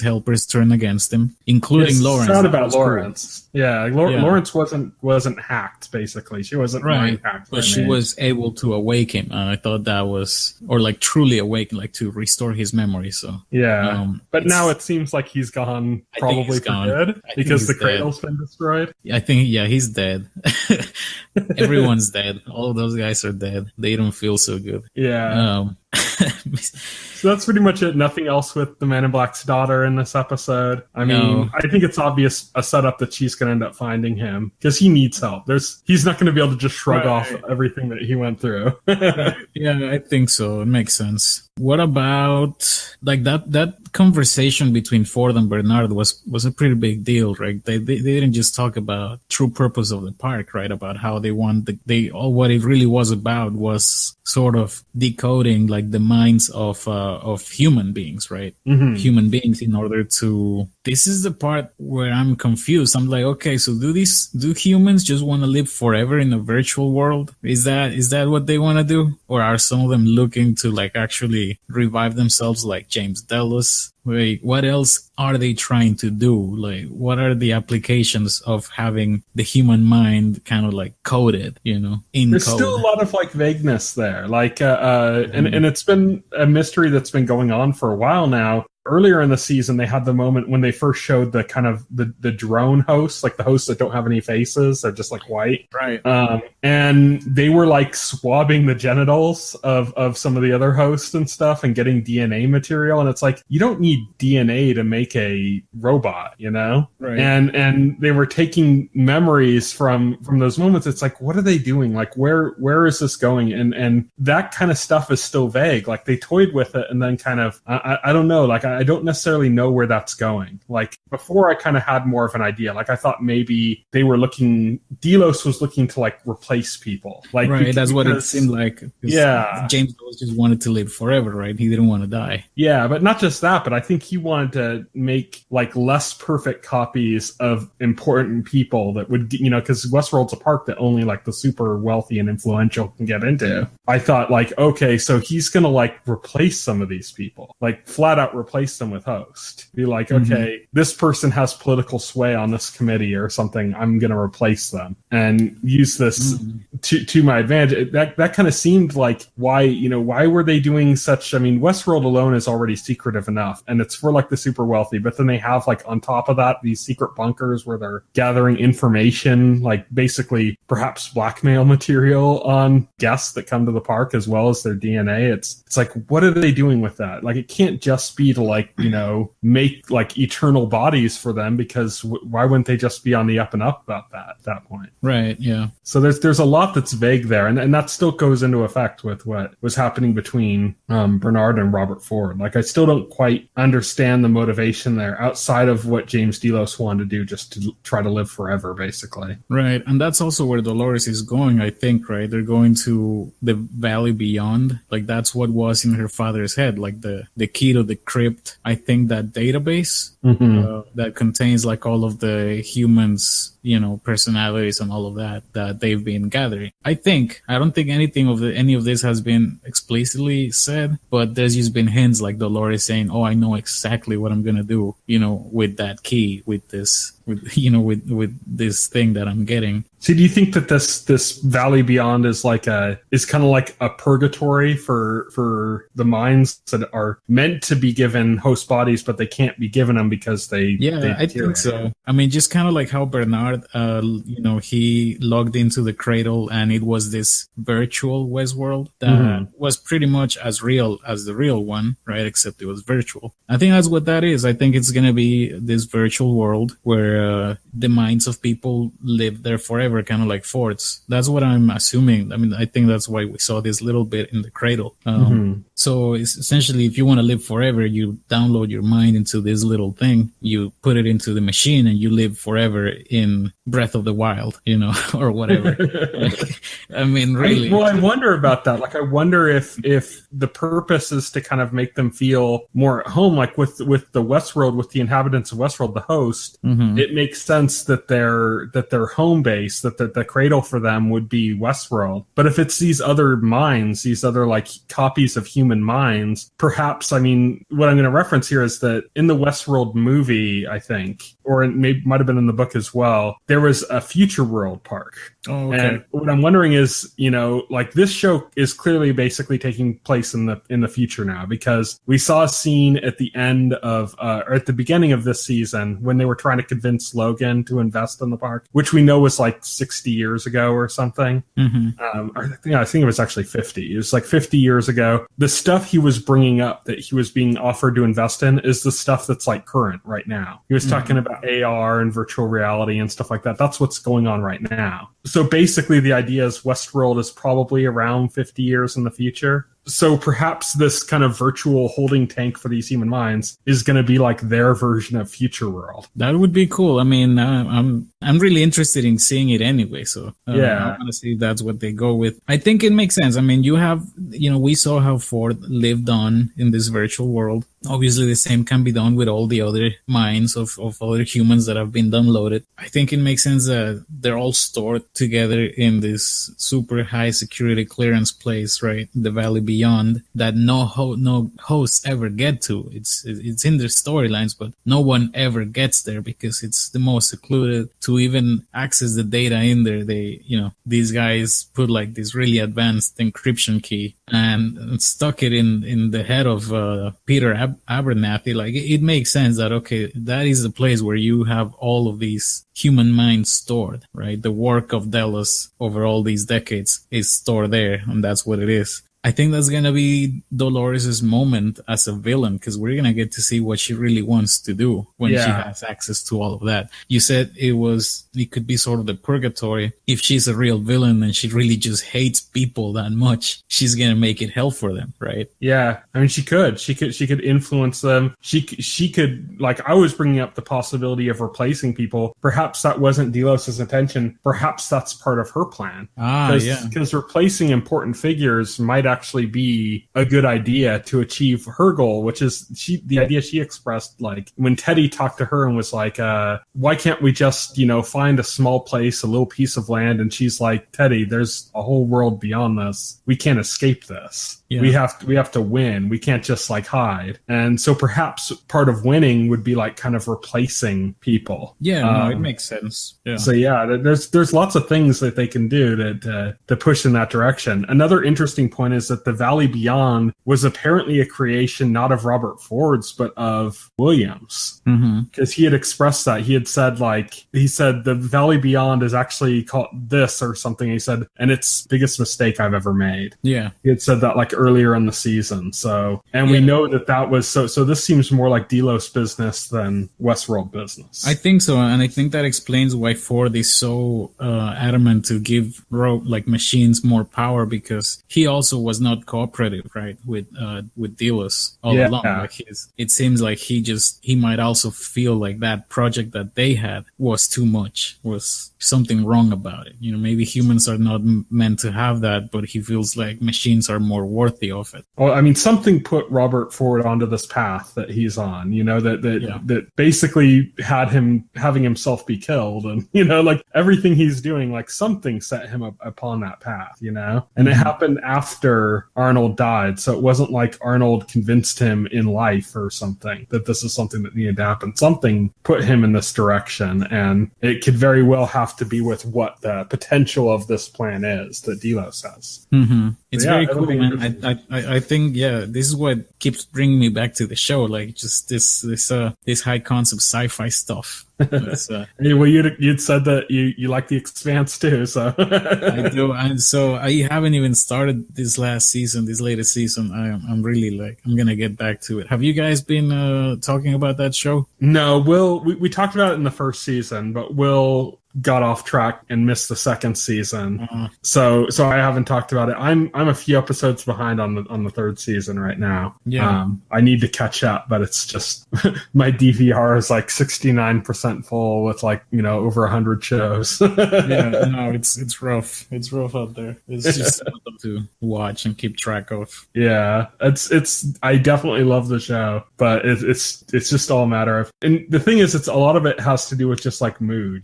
helpers turn against him, including Lawrence. It's not about Lawrence. Cool. Yeah, Lawrence wasn't hacked, basically. She wasn't mind hacked. But she was able to awake him, and I thought that was, or like truly awaken, like to restore his memory. So yeah, but now it seems like he's gone, probably for good, because the cradle's been destroyed. I think, he's dead. Everyone's dead. All of those guys are dead. They don't feel so good. Yeah. So that's pretty much it. Nothing else with the Man in Black's daughter in this episode. I mean, I think it's obvious a setup that she's going to end up finding him because he needs help. He's not going to be able to just shrug off everything that he went through. Yeah, I think so. It makes sense. What about like that conversation between Ford and Bernard was a pretty big deal, right? They didn't just talk about true purpose of the park, right? About how they want what it really was about was sort of decoding like the minds of human beings, right? Mm-hmm. Human beings in order to. This is the part where I'm confused. I'm like, okay, so do humans just want to live forever in a virtual world? Is that what they want to do? Or are some of them looking to like actually revive themselves like James Delos? Wait, what else are they trying to do? Like, what are the applications of having the human mind kind of like coded, in There's code? Still a lot of like vagueness there. Like, and it's been a mystery that's been going on for a while now. Earlier in the season, they had the moment when they first showed the kind of the drone hosts, like the hosts that don't have any faces, they're just like white. Right. And they were like swabbing the genitals of some of the other hosts and stuff and getting DNA material. And it's like, you don't need DNA to make a robot, Right. And they were taking memories from those moments. It's like, what are they doing? Like, where is this going? And that kind of stuff is still vague. Like they toyed with it and then kind of, I don't know, like I don't necessarily know where that's going. Like before I kind of had more of an idea. Like I thought maybe Delos was looking to like replace people. Like right, that's what it seemed like. Yeah. James Delos just wanted to live forever, right? He didn't want to die. Yeah, but not just that, but I think he wanted to make like less perfect copies of important people that would, because Westworld's a park that only like the super wealthy and influential can get into. I thought like, okay, so he's going to like replace some of these people, like flat out replace them with host. Be like, okay, this person has political sway on this committee or something. I'm going to replace them and use this to my advantage. That kind of seemed like why were they doing such? I mean, Westworld alone is already secretive enough, and it's for like the super wealthy. But then they have like on top of that these secret bunkers where they're gathering information, like basically perhaps blackmail material on guests that come to the park as well as their DNA. It's like, what are they doing with that? Like, it can't just be to like make like eternal bodies for them, because why wouldn't they just be on the up and up about that at that point? Right. Yeah. So there's a lot that's vague there, and that still goes into effect with what was happening between Bernard and Robert Ford. Like I still don't quite understand the motivation there outside of what James Delos wanted to do, just to try to live forever, basically. Right, and that's also where Dolores is going, I think, right? They're going to the Valley Beyond. Like that's what was in her father's head, like the key to the crypt. I think that database that contains like all of the humans' personalities and all of that they've been gathering. I don't think any of this has been explicitly said, but there's just been hints like Dolores saying, "Oh, I know exactly what I'm gonna do," with that key, with this this thing that I'm getting. See, do you think that this Valley Beyond is kind of like a purgatory for the minds that are meant to be given host bodies, but they can't be given them because they I think so. I mean, just kind of like how Bernard, he logged into the cradle, and it was this virtual Westworld that was pretty much as real as the real one, right? Except it was virtual. I think that's what that is. I think it's gonna be this virtual world where the minds of people live there forever, kind of like forts. That's what I'm assuming. I mean, I think that's why we saw this little bit in the cradle. So it's essentially, if you want to live forever, you download your mind into this little thing, you put it into the machine, and you live forever in Breath of the Wild, or whatever. I mean, really. I wonder about that. Like, I wonder if the purpose is to kind of make them feel more at home, like with the Westworld, with the inhabitants of Westworld, the host. It makes sense that their home base, that the cradle for them would be Westworld. But if it's these other minds, these other like copies of human minds, perhaps, I mean, what I'm going to reference here is that in the Westworld movie, I think, or it might have been in the book as well, there was a future world park. Oh, okay. And what I'm wondering is, like, this show is clearly basically taking place in the future now, because we saw a scene at the end of, or at the beginning of this season, when they were trying to convince Logan to invest in the park, which we know was like 60 years ago or something. I think it was actually 50. It was like 50 years ago. The stuff he was bringing up that he was being offered to invest in is the stuff that's like current right now. He was talking about AR and virtual reality and stuff like that. That's what's going on right now. So basically the idea is Westworld is probably around 50 years in the future. So perhaps this kind of virtual holding tank for these human minds is going to be like their version of Future World. That would be cool. I mean, I'm really interested in seeing it anyway. So I want to see if that's what they go with. I think it makes sense. I mean, we saw how Ford lived on in this virtual world. Obviously, the same can be done with all the other minds of other humans that have been downloaded. I think it makes sense that they're all stored together in this super high security clearance place, right? The Valley Beyond, that no hosts ever get to. It's in their storylines, but no one ever gets there because it's the most secluded. To even access the data in there, these guys put like this really advanced encryption key and stuck it in the head of Peter Abernathy. Like, it makes sense that, okay, that is the place where you have all of these human minds stored, right? The work of Delos over all these decades is stored there, and that's what it is. I think that's going to be Dolores' moment as a villain, because we're going to get to see what she really wants to do when she has access to all of that. You said it could be sort of the purgatory. If she's a real villain and she really just hates people that much, she's going to make it hell for them, right? Yeah. I mean, she could influence them. She could, like, I was bringing up the possibility of replacing people. Perhaps that wasn't Delos' intention. Perhaps that's part of her plan. Because replacing important figures might actually be a good idea to achieve her goal, which is the idea she expressed, like, when Teddy talked to her and was like, why can't we just, find a small place, a little piece of land? And she's like, Teddy, there's a whole world beyond this. We can't escape this. Yeah. We have to win. We can't just like hide. And so perhaps part of winning would be like kind of replacing people. Yeah, it makes sense. Yeah. So there's lots of things that they can do to push in that direction. Another interesting point is that the Valley Beyond was apparently a creation not of Robert Ford's but of Williams, because he had expressed that. He said the Valley Beyond is actually called this or something. He said, and it's biggest mistake I've ever made. Yeah, he had said that like earlier in the season. So, and we know that was so this seems more like Delos business than Westworld business. I think so, and I think that explains why Ford is so adamant to give machines more power, because he also was was not cooperative, right, with Delos all along. Like it seems like he might also feel like that project that they had was too much, was something wrong about it. Maybe humans are not meant to have that, but he feels like machines are more worthy of it. Well, I mean, something put Robert Ford onto this path that he's on, that basically had him having himself be killed, and like everything he's doing, like something set him upon that path, and it happened after Arnold died, so it wasn't like Arnold convinced him in life or something that this is something that needed to happen. Something put him in this direction, and it could very well have to be with what the potential of this plan is that Delos has. It's very cool, man. I think this is what keeps bringing me back to the show, like just this high concept sci-fi stuff. Well, you'd said that you like The Expanse too, so I do, and so I haven't even started this latest season. I'm really I'm gonna get back to it. Have you guys been talking about that show? No, we talked about it in the first season, but Will got off track and missed the second season. So I haven't talked about it. I'm a few episodes behind on the third season right now. I need to catch up, but it's just my DVR is like 69% full with over 100 shows. It's rough. It's rough out there. It's just something to watch and keep track of. Yeah, I definitely love the show, but it's just all a matter of, and the thing is, it's a lot of it has to do with just like mood,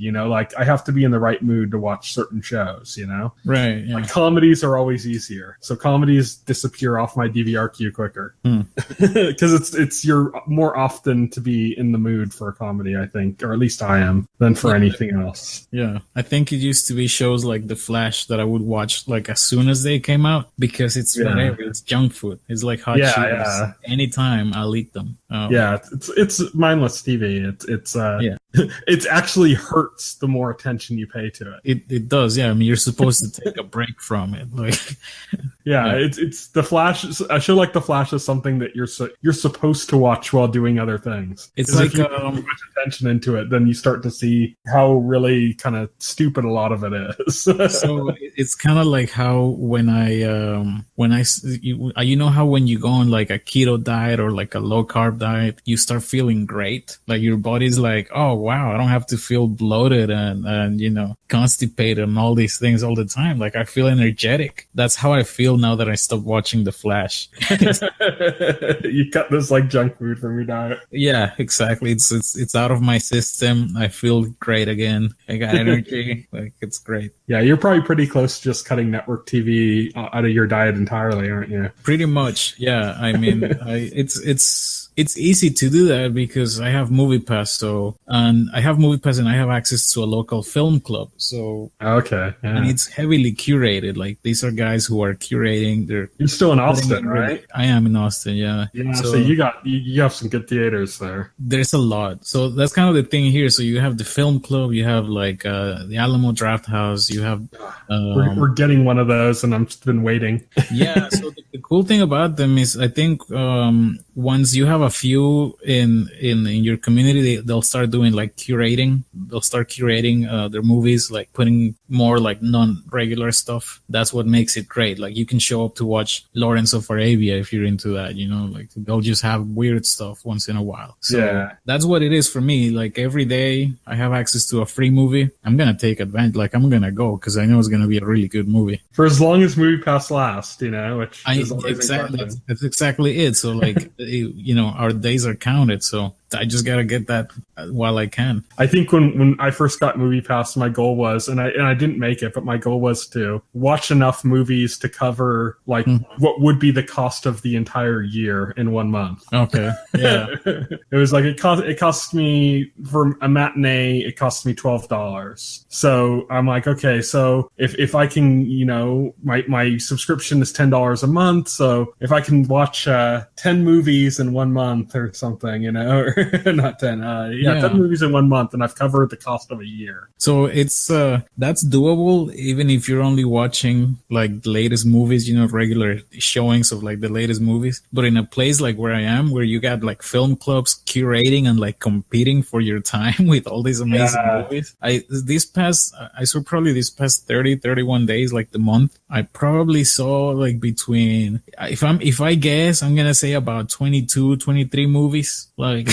I have to be in the right mood to watch certain shows, Right. Yeah. Like comedies are always easier, so comedies disappear off my DVR queue quicker because it's you're more often to be in the mood for a comedy, I think, or at least I am, than for anything else. Yeah, I think it used to be shows like The Flash that I would watch like as soon as they came out because it's whatever, it's junk food. It's like hot cheese. Yeah. Anytime I'll eat them. It's mindless TV. It's it actually hurts the more attention you pay to it. It does, yeah. I mean, you're supposed to take a break from it. It's The Flash. A show like The Flash is something that you're supposed to watch while doing other things. It's like if you put too much attention into it, then you start to see how really kind of stupid a lot of it is. So it's kind of like how when how when you go on like a keto diet or like a low carb diet, you start feeling great. Like your body's like, oh wow, I don't have to feel bloated and constipated and all these things all the time. Like I feel energetic. That's how I feel now that I stopped watching The Flash. You cut this like junk food from your diet. Yeah, exactly. It's out of my system. I feel great again. I got energy. Like it's great. Yeah, you're probably pretty close to just cutting network TV out of your diet entirely, aren't you? Pretty much. Yeah. I mean, it's easy to do that because I have MoviePass, and I have access to a local film club. So okay, yeah. And it's heavily curated. Like these are guys who are curating. You're still in Austin, right? I am in Austin, yeah. Yeah, so you have some good theaters there. There's a lot. So that's kind of the thing here. So you have the film club, you have like the Alamo Draft House, you have. We're getting one of those, and I've been waiting. Yeah. So the cool thing about them is, I think once you have a few in your community, they'll start doing like curating. They'll start curating their movies, like putting more like non-regular stuff. That's what makes it great. Like you can show up to watch Lawrence of Arabia if you're into that, like they'll just have weird stuff once in a while. So that's what it is for me. Like every day I have access to a free movie. I'm going to take advantage. Like I'm going to go because I know it's going to be a really good movie. For as long as MoviePass lasts, which is that's exactly it. So like, our days are counted. So I just gotta get that while I can. I think when I first got MoviePass, my goal was, and I didn't make it, but my goal was to watch enough movies to cover like what would be the cost of the entire year in 1 month. Okay, yeah. It was like it cost me for a matinee. It cost me $12. So I'm like, okay, so if I can, my subscription is $10 a month. So if I can watch 10 movies in 1 month or something, not 10. 10 movies in 1 month, and I've covered the cost of a year. So it's that's doable, even if you're only watching like the latest movies, regular showings of like the latest movies. But in a place like where I am, where you got like film clubs curating and like competing for your time with all these amazing movies. I saw probably these past 30, 31 days, like the month, I probably saw like between, if I guess, I'm gonna say about 22, 23 movies. Like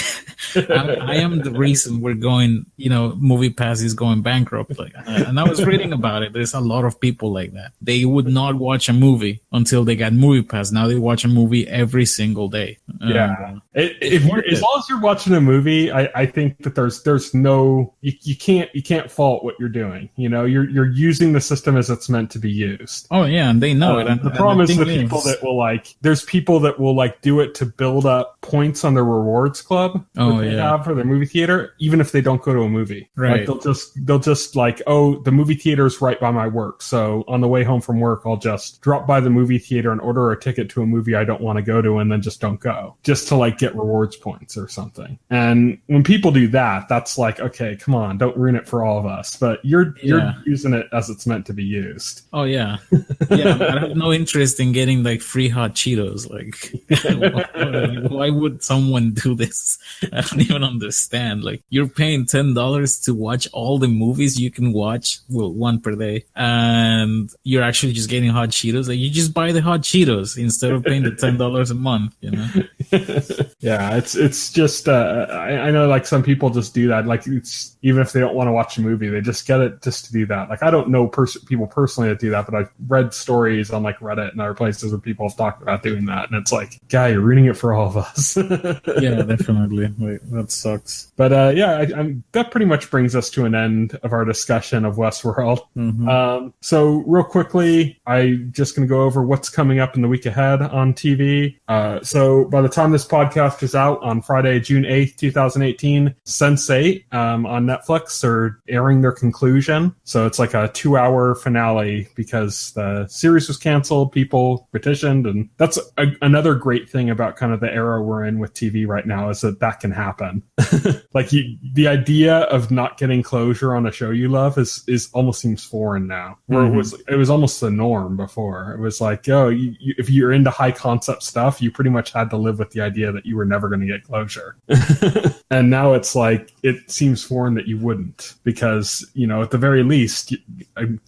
I am the reason we're going, Movie Pass is going bankrupt. Like, and I was reading about it. There's a lot of people like that. They would not watch a movie until they got Movie Pass. Now they watch a movie every single day. As long as you're watching a movie, I think that there's no, you can't fault what you're doing. You're using the system as it's meant to be used. Oh yeah, and they know it. And the problem is the people that will there's people that will do it to build up points on their rewards club that they have for their movie theater, even if they don't go to a movie. Right. They'll just the movie theater's right by my work, so on the way home from work I'll just drop by the movie theater and order a ticket to a movie I don't want to go to, and then just don't go, just to get rewards points or something. And when people do that, that's okay, come on, don't ruin it for all of us. But you're using it as it's meant to be used. Oh yeah. I have no interest in getting free hot Cheetos. Why would someone do this? I don't even understand. You're paying $10 to watch all the movies you can watch, one per day, and you're actually just getting hot Cheetos. You just buy the hot Cheetos instead of paying the $10 a month. Yeah, it's just I know some people just do that. It's even if they don't want to watch a movie, they just get it just to do that. I don't know people personally that do that, but I've read stories on Reddit and other places where people have talked about doing that, and it's guy, you're ruining it for all of us. Yeah, definitely. That sucks. But that pretty much brings us to an end of our discussion of Westworld. Mm-hmm. So real quickly, I'm just going to go over what's coming up in the week ahead on TV. So by the time this podcast is out on Friday, June 8th, 2018, Sense8 on Netflix are airing their conclusion. So it's a 2-hour finale because the series was canceled, people petitioned, and that's another great thing about kind of the era we're in with TV right now, is that can happen. The idea of not getting closure on a show you love is almost seems foreign now. Where it was almost the norm before. It was if you're into high concept stuff, you pretty much had to live with the idea that you were never going to get closure. And now it's it seems foreign that you wouldn't, because at the very least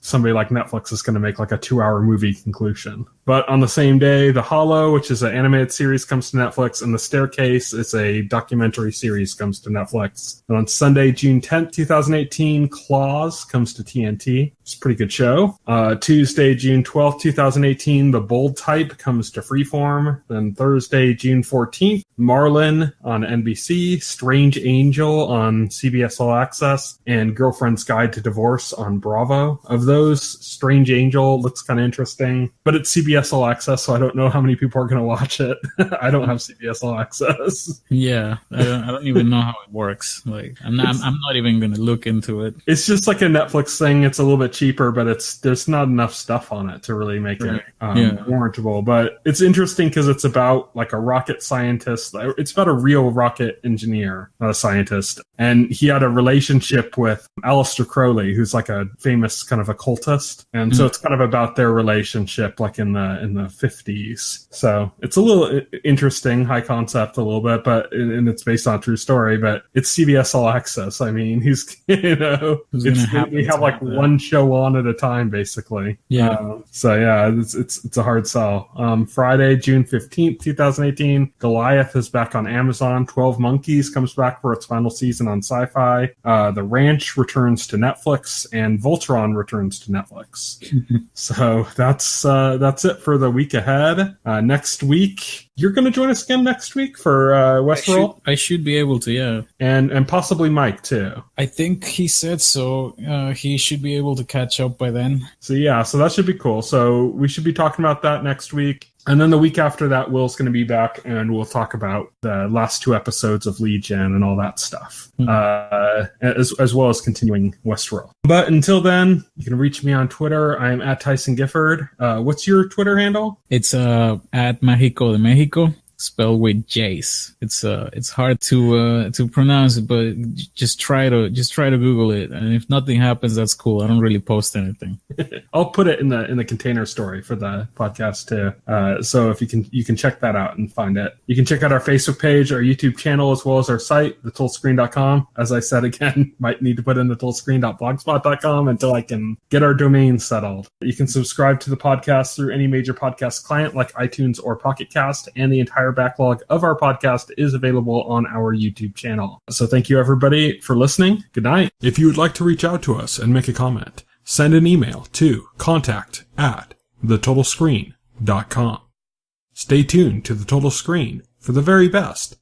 somebody like Netflix is going to make a 2-hour movie conclusion. But on the same day, The Hollow, which is an animated series, comes to Netflix, and The Staircase, it's a documentary series, comes to Netflix. And on Sunday, June 10th, 2018, Claws comes to TNT. It's a pretty good show. Tuesday, June 12th, 2018, The Bold Type comes to Freeform. Then Thursday, June 14th, Marlin on NBC, Strange Angel on CBS All Access, and Girlfriend's Guide to Divorce on Bravo. Of those, Strange Angel looks kind of interesting, but it's CBS All Access, so I don't know how many people are going to watch it. I don't have CBS All Access. Yeah, I don't even know how it works. I'm not even going to look into it. It's just a Netflix thing. It's a little bit cheaper, but there's not enough stuff on it to really make it warrantable. But it's interesting because it's about a rocket scientist. It's about a real rocket engineer, not a scientist. And he had a relationship with Aleister Crowley, who's a famous kind of occultist. And so it's kind of about their relationship in the 50s. So it's a little interesting, high concept a little bit, and it's based on a true story, but it's CBS All Access. I mean, we have one show on at a time, basically. Yeah. It's a hard sell. Friday, June 15th, 2018, Goliath is back on Amazon. 12 Monkeys comes back for its final season on Sci-Fi. The Ranch returns to Netflix, and Voltron returns to Netflix. So that's it for the week ahead. Next week, you're going to join us again next week for Westworld? I should be able to, yeah. And possibly Mike, too. I think he said so. He should be able to catch up by then. So that should be cool. So we should be talking about that next week. And then the week after that, Will's going to be back, and we'll talk about the last 2 episodes of Legion and all that stuff, as well as continuing Westworld. But until then, you can reach me on Twitter. I'm at Tyson Gifford. What's your Twitter handle? It's at Mexico de Mexico. spelled with J's. It's hard to pronounce it, but just try to Google it. And if nothing happens, that's cool. I don't really post anything. I'll put it in the container story for the podcast too. So if you can check that out and find it. You can check out our Facebook page, our YouTube channel, as well as our site, thetotallscreen.com. As I said again, might need to put in thetotallscreen.blogspot.com until I can get our domain settled. You can subscribe to the podcast through any major podcast client like iTunes or Pocket Cast, and the entire backlog of our podcast is available on our YouTube channel. So thank you everybody for listening. Good night. If you would like to reach out to us and make a comment, send an email to contact@thetotallscreen.com. Stay tuned to The Total Screen for the very best